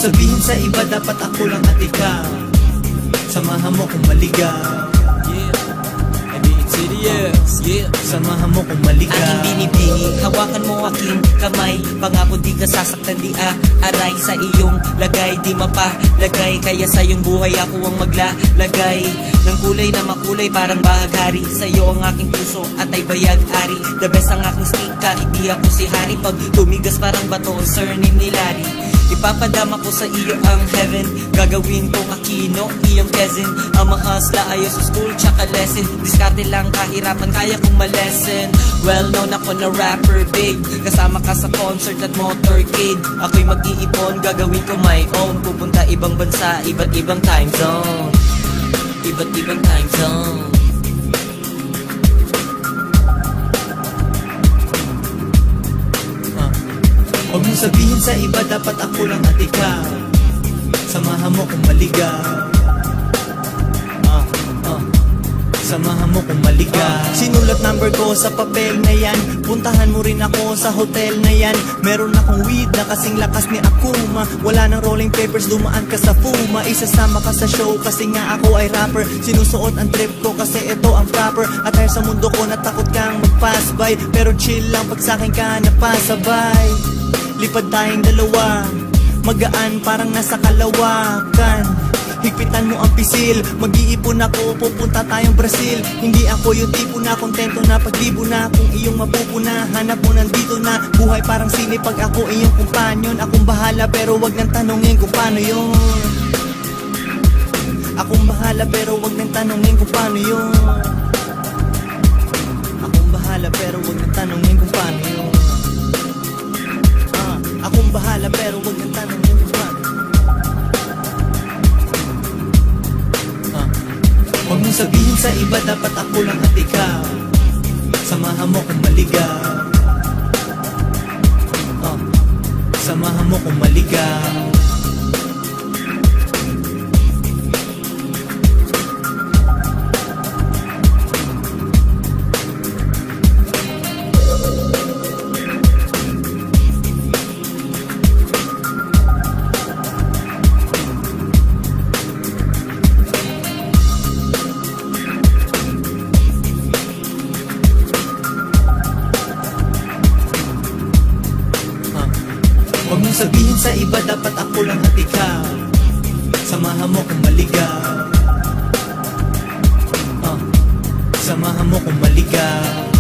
sabihin sa iba, dapat ako lang at ikaw. Samahan mo kung maligaw. Samahan mo kung maligaw. Aking binibini, hawakan mo aking kamay. Pangako di ka sasaktan, di aray sa iyong lagay. Di mapalagay, kaya sa iyong buhay ako ang maglalagay ng kulay na makulay, parang bahaghari. Sa iyo ang aking puso at ay bayag-ari. The best ang aking stick, kahit di ako si Hari. Pag tumigas parang bato, surname ni Larry. Ipapadama ko sa iyo ang heaven. Gagawin kong Aquino, iyong cousin. Ang mga hasla ayaw sa school, tsaka lesson. Diskarte lang kahirapan, kaya kong malesen. Well known ako na rapper, big. Kasama ka sa concert at motorcade. Ako'y mag-iipon, gagawin ko my own. Pupunta ibang bansa, iba't ibang time zone. Iba't ibang time zone. Huwag mong sabihin sa iba, dapat ako lang at ikaw. Samahan mo kung maligaw. Samahan mo kung maligaw. Sinulat number ko sa papel na yan. Puntahan mo rin ako sa hotel na yan. Meron akong weed na kasing lakas ni Akuma. Wala nang rolling papers, dumaan ka sa Fuma. Isasama ka sa show kasi nga ako ay rapper. Sinusuot ang trip ko kasi ito ang proper. At dahil sa mundo ko natakot kang mag-pass by, pero chill lang pag sa'kin ka napasabay. Lipad tayong dalawa, magaan parang nasa kalawakan. Higpitan mo ang pisil, mag-iipon ako, pupunta tayong Brazil. Hindi ako yung tipo na kontento na pag-libo na. Kung iyong mapupuna, hanap mo nandito na. Buhay parang sine pag ako iyong kumpanyon. Akong bahala pero wag nang tanongin kung paano yun. Akong bahala pero wag nang tanongin kung paano yun. Akong bahala pero wag nang tanongin kung paano yun. Akong bahala pero wag nang tanongin kung paano. Huwag mong sabihin sa iba, dapat ako lang at ikaw. Samahan mo kung maligaw. Samahan mo kung maligaw. Huwag mong sabihin sa iba, dapat ako lang at ikaw. Samahan mo kung maligaw. Samahan mo kung maligaw.